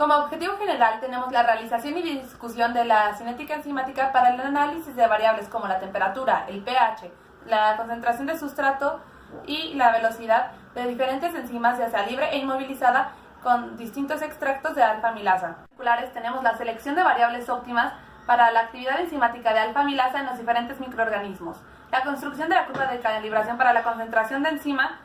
Como objetivo general tenemos la realización y discusión de la cinética enzimática para el análisis de variables como la temperatura, el pH, la concentración de sustrato y la velocidad de diferentes enzimas, ya sea libre e inmovilizada, con distintos extractos de alfa-amilasa. Tenemos la selección de variables óptimas para la actividad enzimática de alfa-amilasa en los diferentes microorganismos, la construcción de la curva de calibración para la concentración de enzima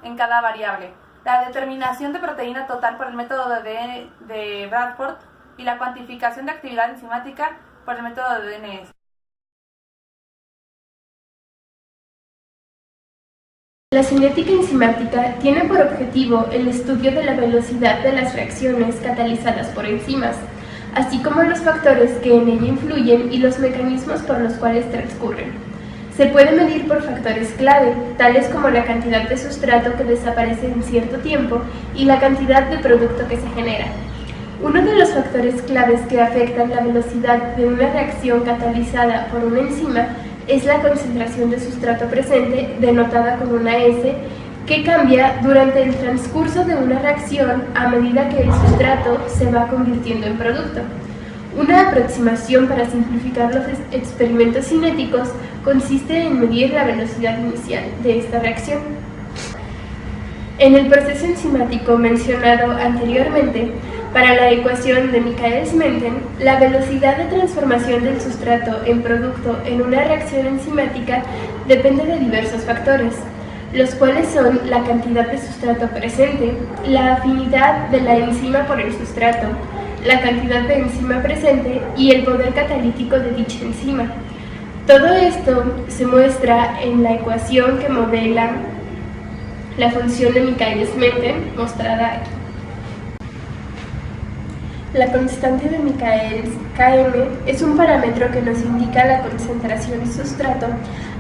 en cada variable, la determinación de proteína total por el método de Bradford y la cuantificación de actividad enzimática por el método de DNS. La cinética enzimática tiene por objetivo el estudio de la velocidad de las reacciones catalizadas por enzimas, así como los factores que en ella influyen y los mecanismos por los cuales transcurren. Se puede medir por factores clave, tales como la cantidad de sustrato que desaparece en cierto tiempo y la cantidad de producto que se genera. Uno de los factores claves que afectan la velocidad de una reacción catalizada por una enzima es la concentración de sustrato presente, denotada con una S, que cambia durante el transcurso de una reacción a medida que el sustrato se va convirtiendo en producto. Una aproximación para simplificar los experimentos cinéticos consiste en medir la velocidad inicial de esta reacción. En el proceso enzimático mencionado anteriormente, para la ecuación de Michaelis-Menten, la velocidad de transformación del sustrato en producto en una reacción enzimática depende de diversos factores, los cuales son la cantidad de sustrato presente, la afinidad de la enzima por el sustrato, la cantidad de enzima presente y el poder catalítico de dicha enzima. Todo esto se muestra en la ecuación que modela la función de Michaelis-Menten, mostrada aquí. La constante de Michaelis, Km, es un parámetro que nos indica la concentración de sustrato,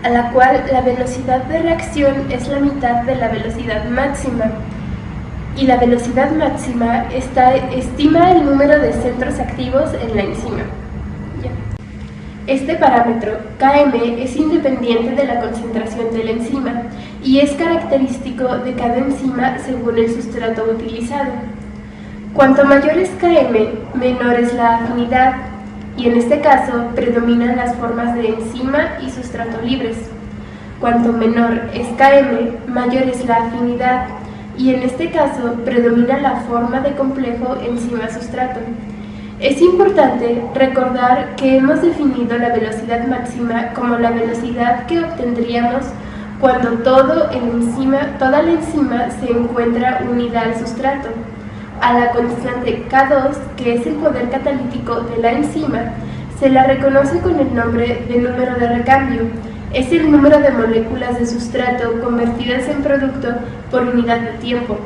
a la cual la velocidad de reacción es la mitad de la velocidad máxima. Y la velocidad máxima estima el número de centros activos en la enzima. Este parámetro, Km, es independiente de la concentración de la enzima y es característico de cada enzima según el sustrato utilizado. Cuanto mayor es Km, menor es la afinidad, y en este caso predominan las formas de enzima y sustrato libres. Cuanto menor es Km, mayor es la afinidad, y en este caso predomina la forma de complejo enzima-sustrato. Es importante recordar que hemos definido la velocidad máxima como la velocidad que obtendríamos cuando toda la enzima se encuentra unida al sustrato. A la constante K2, que es el poder catalítico de la enzima, se la reconoce con el nombre de número de recambio. Es el número de moléculas de sustrato convertidas en producto por unidad de tiempo,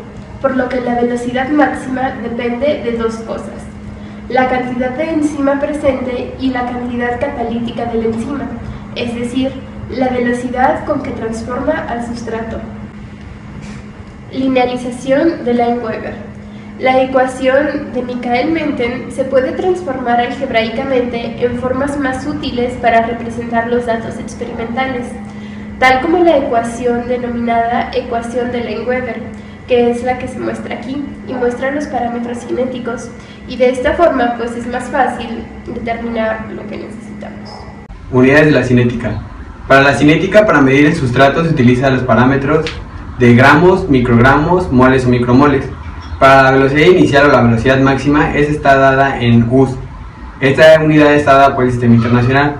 por lo que la velocidad máxima depende de dos cosas: la cantidad de enzima presente y la cantidad catalítica de la enzima, es decir, la velocidad con que transforma al sustrato. Linealización de Lineweaver. La ecuación de Michaelis-Menten se puede transformar algebraicamente en formas más útiles para representar los datos experimentales, tal como la ecuación denominada ecuación de Lineweaver, que es la que se muestra aquí y muestra los parámetros cinéticos, y de esta forma pues es más fácil determinar lo que necesitamos. Unidades de la cinética. Para la cinética, para medir el sustrato se utilizan los parámetros de gramos, microgramos, moles o micromoles. Para la velocidad inicial o la velocidad máxima, esta está dada en US. Esta unidad está dada por el Sistema Internacional,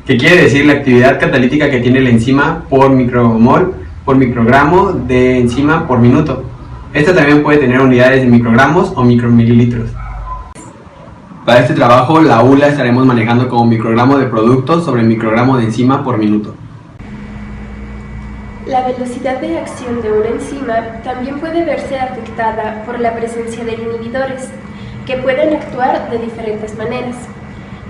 que quiere decir la actividad catalítica que tiene la enzima por micromol, por microgramo de enzima por minuto. Esta también puede tener unidades de microgramos o micromililitros. Para este trabajo, la U la estaremos manejando como microgramo de producto sobre microgramo de enzima por minuto. La velocidad de acción de una enzima también puede verse afectada por la presencia de inhibidores, que pueden actuar de diferentes maneras.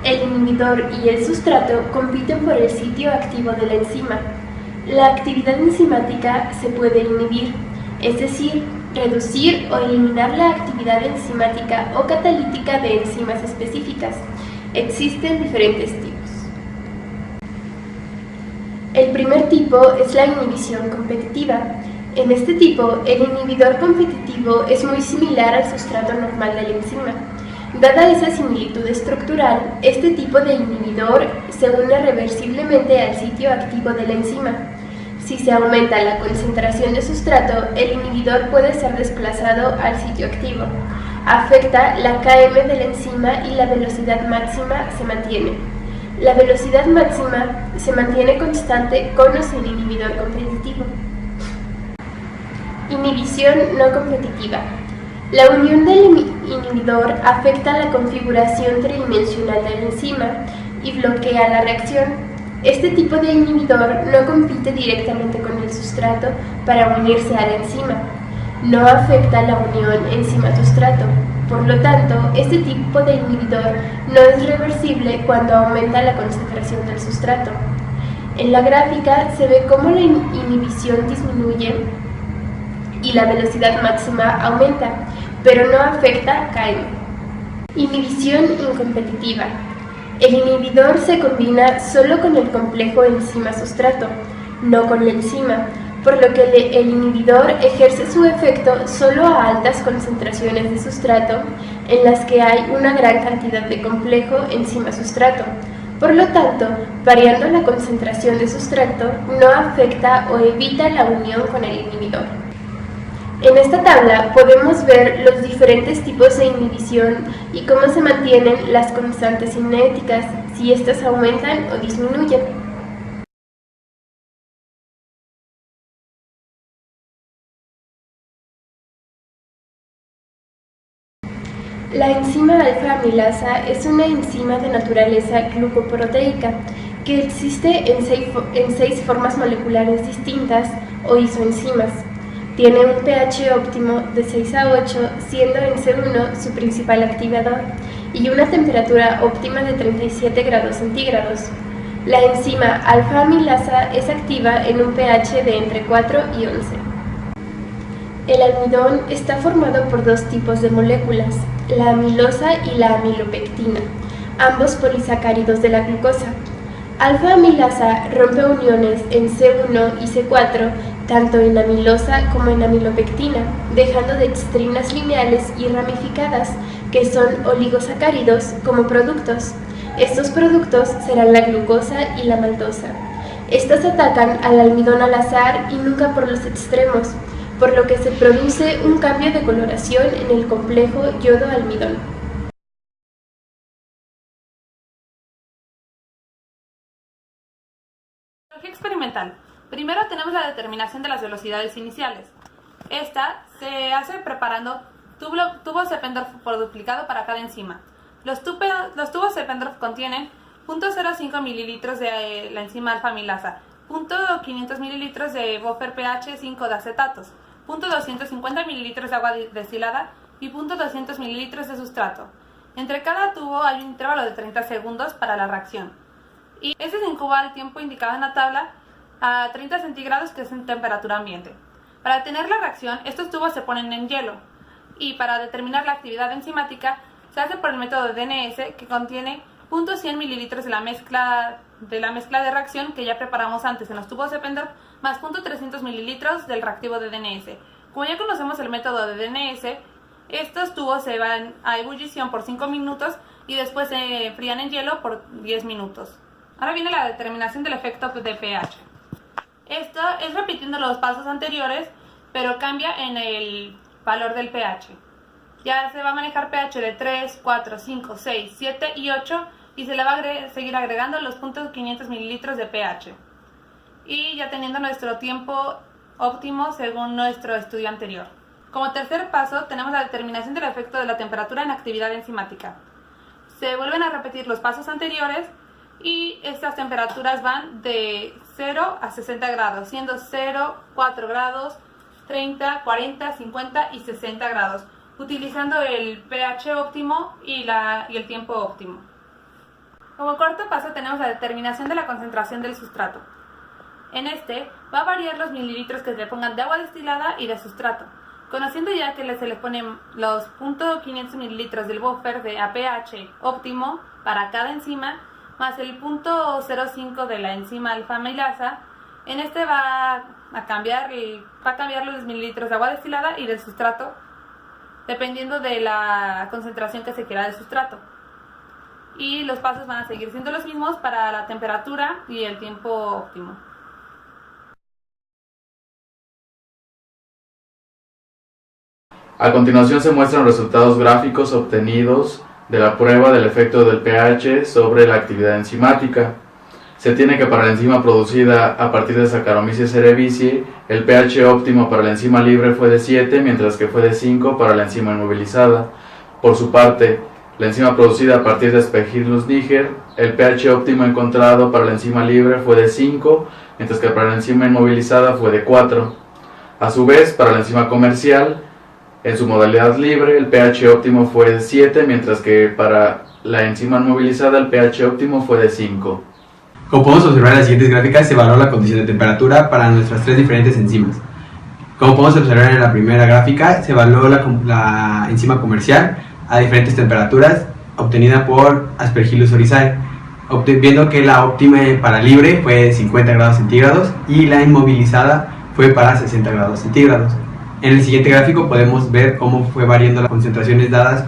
El inhibidor y el sustrato compiten por el sitio activo de la enzima. La actividad enzimática se puede inhibir, es decir, reducir o eliminar la actividad enzimática o catalítica de enzimas específicas. Existen diferentes tipos. El primer tipo es la inhibición competitiva. En este tipo, el inhibidor competitivo es muy similar al sustrato normal de la enzima. Dada esa similitud estructural, este tipo de inhibidor se une reversiblemente al sitio activo de la enzima. Si se aumenta la concentración de sustrato, el inhibidor puede ser desplazado al sitio activo. Afecta la Km de la enzima y la velocidad máxima se mantiene. La velocidad máxima se mantiene constante con o sin inhibidor competitivo. Inhibición no competitiva. La unión del inhibidor afecta la configuración tridimensional de la enzima y bloquea la reacción. Este tipo de inhibidor no compite directamente con el sustrato para unirse a la enzima. No afecta la unión enzima-sustrato. Por lo tanto, este tipo de inhibidor no es reversible cuando aumenta la concentración del sustrato. En la gráfica se ve cómo la inhibición disminuye y la velocidad máxima aumenta, pero no afecta Km. Inhibición incompetitiva. El inhibidor se combina solo con el complejo enzima-sustrato, no con la enzima, por lo que el inhibidor ejerce su efecto solo a altas concentraciones de sustrato en las que hay una gran cantidad de complejo enzima-sustrato. Por lo tanto, variando la concentración de sustrato no afecta o evita la unión con el inhibidor. En esta tabla podemos ver los diferentes tipos de inhibición y cómo se mantienen las constantes cinéticas, si éstas aumentan o disminuyen. La enzima alfa-amilasa es una enzima de naturaleza glucoproteica que existe en seis formas moleculares distintas o isoenzimas. Tiene un pH óptimo de 6 a 8, siendo en C1 su principal activador, y una temperatura óptima de 37 grados centígrados. La enzima alfa-amilasa es activa en un pH de entre 4 y 11. El almidón está formado por dos tipos de moléculas, la amilosa y la amilopectina, ambos polisacáridos de la glucosa. Alfa-amilasa rompe uniones en C1 y C4 tanto en amilosa como en amilopectina, dejando dextrinas lineales y ramificadas, que son oligosacáridos, como productos. Estos productos serán la glucosa y la maltosa. Estas atacan al almidón al azar y nunca por los extremos, por lo que se produce un cambio de coloración en el complejo yodo-almidón. Experimental. Primero tenemos la determinación de las velocidades iniciales. Esta se hace preparando tubos Eppendorf por duplicado para cada enzima. Los tubos Eppendorf contienen 0.05 mililitros de la enzima alfa-amilasa, 0.500 mililitros de buffer pH 5 de acetatos, 0.250 mililitros de agua destilada y 0.200 mililitros de sustrato. Entre cada tubo hay un intervalo de 30 segundos para la reacción. Y este se incuba al tiempo indicado en la tabla a 30 centígrados, que es en temperatura ambiente. Para detener la reacción, estos tubos se ponen en hielo, y para determinar la actividad enzimática se hace por el método de DNS, que contiene 0.100 mililitros de la mezcla de reacción que ya preparamos antes en los tubos Eppendorf, más 0.300 mililitros del reactivo de DNS. Como ya conocemos el método de DNS, estos tubos se van a ebullición por 5 minutos y después se enfrían en hielo por 10 minutos. Ahora viene la determinación del efecto de pH. Esto es repitiendo los pasos anteriores, pero cambia en el valor del pH. Ya se va a manejar pH de 3, 4, 5, 6, 7 y 8 y se le va a seguir agregando los 0.500 mililitros de pH. Y ya teniendo nuestro tiempo óptimo según nuestro estudio anterior. Como tercer paso tenemos la determinación del efecto de la temperatura en actividad enzimática. Se vuelven a repetir los pasos anteriores y estas temperaturas van de 0 a 60 grados, siendo 0, 4 grados, 30, 40, 50 y 60 grados, utilizando el pH óptimo y el tiempo óptimo. Como cuarto paso tenemos la determinación de la concentración del sustrato. En este va a variar los mililitros que se le pongan de agua destilada y de sustrato. Conociendo ya que se le ponen los 0.500 mililitros del buffer de pH óptimo para cada enzima, más el 0.05 de la enzima alfa-amilasa, en este va a cambiar los mililitros de agua destilada y del sustrato dependiendo de la concentración que se quiera del sustrato. Y los pasos van a seguir siendo los mismos para la temperatura y el tiempo óptimo. A continuación se muestran resultados gráficos obtenidos de la prueba del efecto del pH sobre la actividad enzimática. Se tiene que para la enzima producida a partir de Saccharomyces cerevisiae, el pH óptimo para la enzima libre fue de 7, mientras que fue de 5 para la enzima inmovilizada. Por su parte, la enzima producida a partir de Aspergillus niger, el pH óptimo encontrado para la enzima libre fue de 5, mientras que para la enzima inmovilizada fue de 4. A su vez, para la enzima comercial, en su modalidad libre, el pH óptimo fue de 7, mientras que para la enzima inmovilizada el pH óptimo fue de 5. Como podemos observar en las siguientes gráficas, se evaluó la condición de temperatura para nuestras tres diferentes enzimas. Como podemos observar en la primera gráfica, se evaluó la enzima comercial a diferentes temperaturas obtenida por Aspergillus oryzae, viendo que la óptima para libre fue de 50 grados centígrados y la inmovilizada fue para 60 grados centígrados. En el siguiente gráfico podemos ver cómo fue variando las concentraciones dadas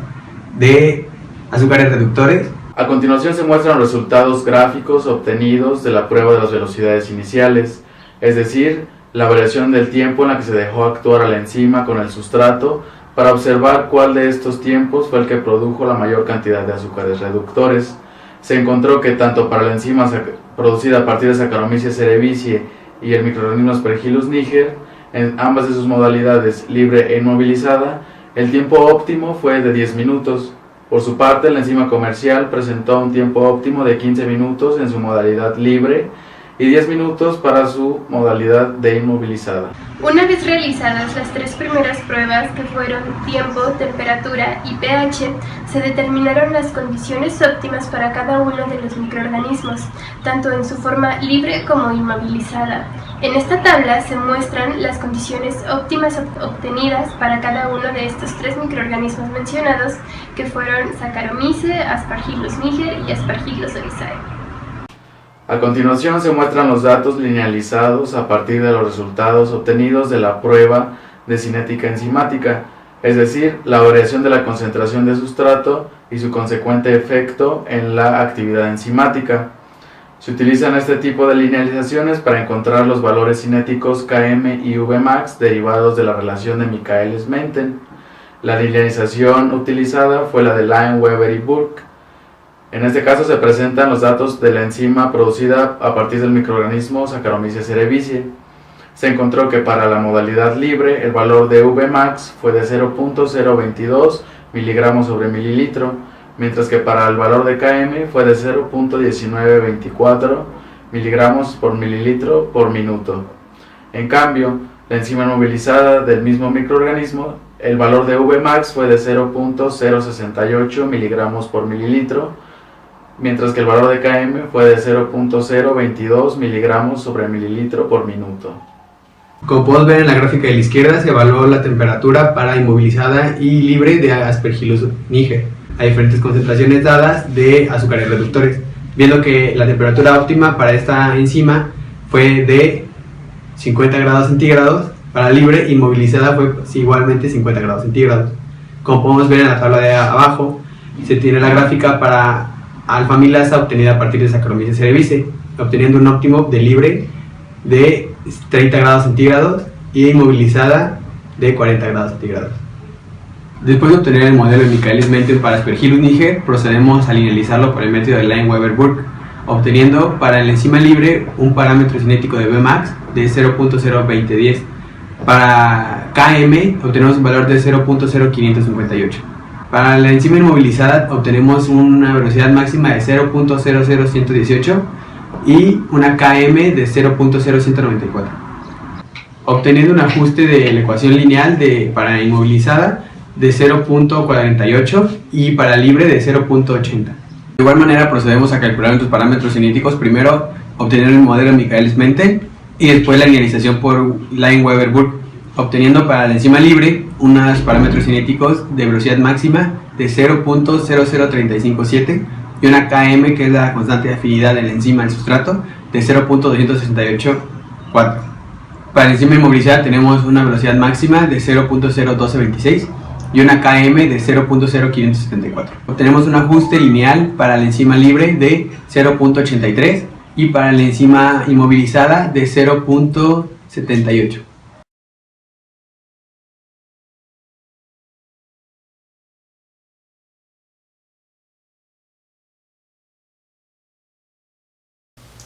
de azúcares reductores. A continuación se muestran los resultados gráficos obtenidos de la prueba de las velocidades iniciales, es decir, la variación del tiempo en la que se dejó actuar a la enzima con el sustrato para observar cuál de estos tiempos fue el que produjo la mayor cantidad de azúcares reductores. Se encontró que tanto para la enzima producida a partir de Saccharomyces cerevisiae y el microorganismo Aspergillus niger, en ambas de sus modalidades, libre e inmovilizada, el tiempo óptimo fue de 10 minutos. Por su parte, la enzima comercial presentó un tiempo óptimo de 15 minutos en su modalidad libre y 10 minutos para su modalidad de inmovilizada. Una vez realizadas las tres primeras pruebas, que fueron tiempo, temperatura y pH, se determinaron las condiciones óptimas para cada uno de los microorganismos, tanto en su forma libre como inmovilizada. En esta tabla se muestran las condiciones óptimas obtenidas para cada uno de estos tres microorganismos mencionados, que fueron Saccharomyces, Aspergillus niger y Aspergillus oryzae. A continuación se muestran los datos linealizados a partir de los resultados obtenidos de la prueba de cinética enzimática, es decir, la variación de la concentración de sustrato y su consecuente efecto en la actividad enzimática. Se utilizan este tipo de linealizaciones para encontrar los valores cinéticos Km y Vmax derivados de la relación de Michaelis-Menten. La linealización utilizada fue la de Lyon, Weber y Burke. En este caso se presentan los datos de la enzima producida a partir del microorganismo Saccharomyces cerevisiae. Se encontró que para la modalidad libre el valor de Vmax fue de 0.022 miligramos sobre mililitro, mientras que para el valor de Km fue de 0.1924 miligramos por mililitro por minuto. En cambio, la enzima inmovilizada del mismo microorganismo, el valor de Vmax fue de 0.068 miligramos por mililitro, mientras que el valor de Km fue de 0.022 miligramos sobre mililitro por minuto. Como podemos ver en la gráfica de la izquierda, se evaluó la temperatura para inmovilizada y libre de Aspergillus niger a diferentes concentraciones dadas de azúcares reductores, viendo que la temperatura óptima para esta enzima fue de 50 grados centígrados, para libre inmovilizada fue igualmente 50 grados centígrados. Como podemos ver en la tabla de abajo, se tiene la gráfica para alfa-amilasa obtenida a partir de Saccharomyces cerevisiae, obteniendo un óptimo de libre de 30 grados centígrados y inmovilizada de 40 grados centígrados. Después de obtener el modelo de Michaelis-Menten para Aspergillus niger, procedemos a linealizarlo por el método de Lyon-Weber-Burke, obteniendo para la enzima libre un parámetro cinético de Vmax de 0.02010. Para Km obtenemos un valor de 0.0558. Para la enzima inmovilizada obtenemos una velocidad máxima de 0.00118 y una Km de 0.0194, obteniendo un ajuste de la ecuación lineal para inmovilizada de 0.48 y para libre de 0.80. De igual manera procedemos a calcular nuestros parámetros cinéticos, primero obteniendo el modelo de Michaelis-Menten y después la linealización por Lyon-Weber-Burke, obteniendo para la enzima libre unos parámetros cinéticos de velocidad máxima de 0.00357 y una Km, que es la constante de afinidad de la enzima al sustrato, de 0.2684. Para la enzima inmovilizada tenemos una velocidad máxima de 0.01226 y y una Km de 0.0574. Obtenemos un ajuste lineal para la enzima libre de 0.83 y para la enzima inmovilizada de 0.78.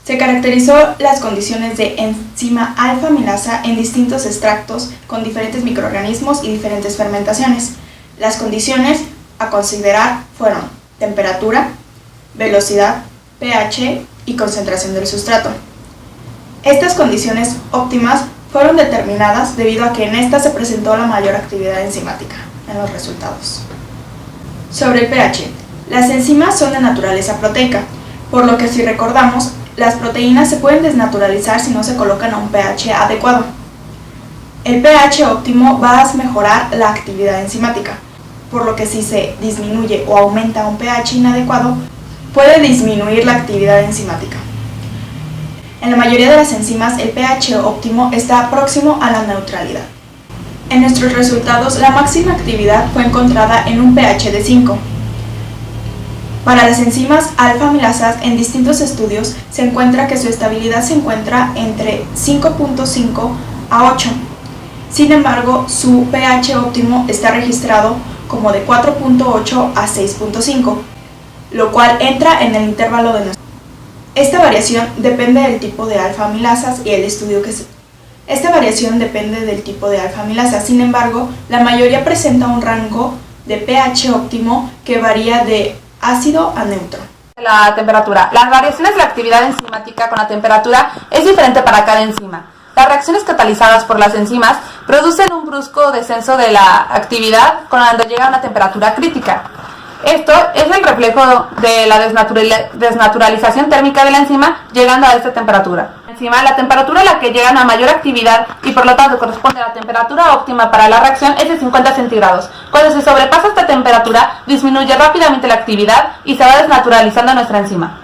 Se caracterizó las condiciones de enzima alfa-amilasa en distintos extractos con diferentes microorganismos y diferentes fermentaciones. Las condiciones a considerar fueron temperatura, velocidad, pH y concentración del sustrato. Estas condiciones óptimas fueron determinadas debido a que en estas se presentó la mayor actividad enzimática en los resultados. Sobre el pH, las enzimas son de naturaleza proteica, por lo que si recordamos, las proteínas se pueden desnaturalizar si no se colocan a un pH adecuado. El pH óptimo va a mejorar la actividad enzimática, por lo que si se disminuye o aumenta un pH inadecuado, puede disminuir la actividad enzimática. En la mayoría de las enzimas, el pH óptimo está próximo a la neutralidad. En nuestros resultados, la máxima actividad fue encontrada en un pH de 5. Para las enzimas alfa-amilasas, en distintos estudios se encuentra que su estabilidad se encuentra entre 5.5 a 8. Sin embargo, su pH óptimo está registrado como de 4.8 a 6.5, lo cual entra en el intervalo de nuestro. Esta variación depende del tipo de alfa-amilasas y el estudio que se... Sin embargo, la mayoría presenta un rango de pH óptimo que varía de ácido a neutro. La temperatura. Las variaciones de la actividad enzimática con la temperatura es diferente para cada enzima. Las reacciones catalizadas por las enzimas producen un brusco descenso de la actividad cuando llega a una temperatura crítica. Esto es el reflejo de la desnaturalización térmica de la enzima llegando a esta temperatura. La temperatura a la que llega a una mayor actividad y por lo tanto corresponde a la temperatura óptima para la reacción es de 50 centígrados. Cuando se sobrepasa esta temperatura, disminuye rápidamente la actividad y se va desnaturalizando nuestra enzima.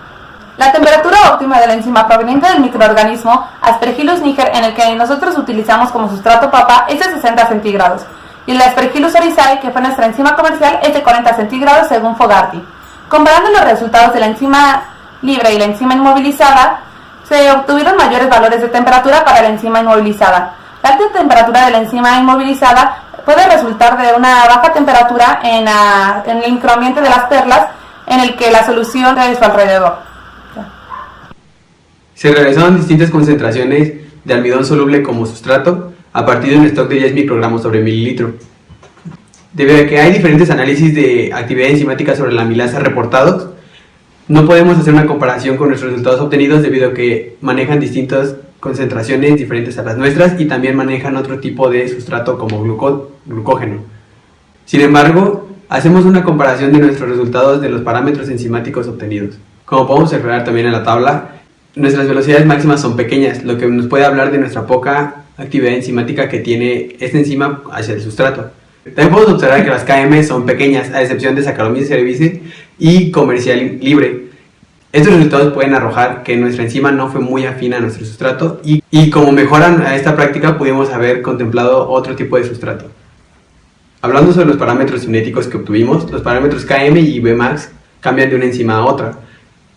La temperatura óptima de la enzima proveniente del microorganismo Aspergillus niger, en el que nosotros utilizamos como sustrato papa, es de 60 centígrados. Y la Aspergillus oryzae, que fue nuestra enzima comercial, es de 40 centígrados según Fogarty. Comparando los resultados de la enzima libre y la enzima inmovilizada, se obtuvieron mayores valores de temperatura para la enzima inmovilizada. La alta temperatura de la enzima inmovilizada puede resultar de una baja temperatura en el microambiente de las perlas, en el que la solución es a su alrededor. Se realizaron distintas concentraciones de almidón soluble como sustrato a partir de un stock de 10 microgramos sobre mililitro. Debido a que hay diferentes análisis de actividad enzimática sobre la amilasa reportados, no podemos hacer una comparación con nuestros resultados obtenidos debido a que manejan distintas concentraciones diferentes a las nuestras y también manejan otro tipo de sustrato como glucógeno. Sin embargo, hacemos una comparación de nuestros resultados de los parámetros enzimáticos obtenidos. Como podemos observar también en la tabla, nuestras velocidades máximas son pequeñas, lo que nos puede hablar de nuestra poca actividad enzimática que tiene esta enzima hacia el sustrato. También podemos observar que las Km son pequeñas, a excepción de Saccharomyces cerevisiae y comercial libre. Estos resultados pueden arrojar que nuestra enzima no fue muy afín a nuestro sustrato y como mejoran a esta práctica pudimos haber contemplado otro tipo de sustrato. Hablando sobre los parámetros cinéticos que obtuvimos, los parámetros Km y Vmax cambian de una enzima a otra,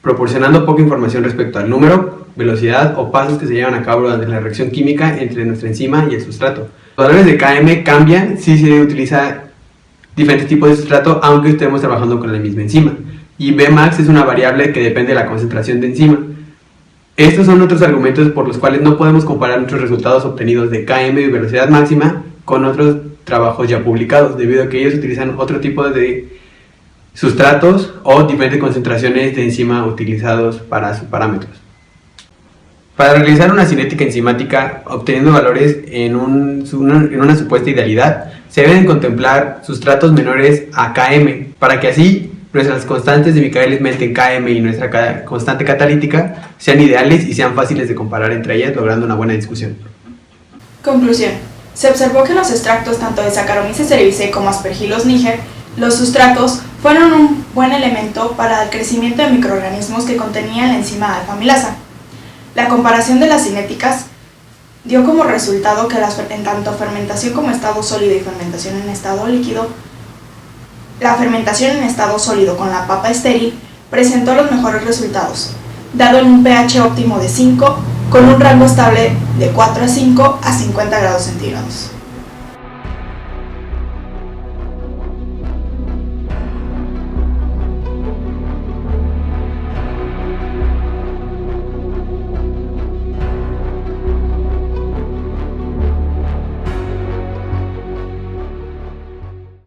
proporcionando poca información respecto al número, velocidad o pasos que se llevan a cabo durante la reacción química entre nuestra enzima y el sustrato. Los valores de Km cambian si se utiliza diferentes tipos de sustrato, aunque estemos trabajando con la misma enzima. Y Vmax es una variable que depende de la concentración de enzima. Estos son otros argumentos por los cuales no podemos comparar nuestros resultados obtenidos de Km y velocidad máxima con otros trabajos ya publicados, debido a que ellos utilizan otro tipo de sustratos o diferentes concentraciones de enzima utilizados para sus parámetros. Para realizar una cinética enzimática obteniendo valores en una supuesta idealidad, se deben contemplar sustratos menores a Km, para que así nuestras constantes de Michaelis-Menten Km y nuestra constante catalítica sean ideales y sean fáciles de comparar entre ellas, logrando una buena discusión. Conclusión. Se observó que en los extractos tanto de Saccharomyces cerevisiae como Aspergillus niger, los sustratos fueron un buen elemento para el crecimiento de microorganismos que contenían la enzima alfa-amilasa. La comparación de las cinéticas dio como resultado que en tanto fermentación como estado sólido y fermentación en estado líquido, La fermentación en estado sólido con la papa estéril presentó los mejores resultados, dado en un pH óptimo de 5, con un rango estable de 4 a 5 a 50 grados centígrados.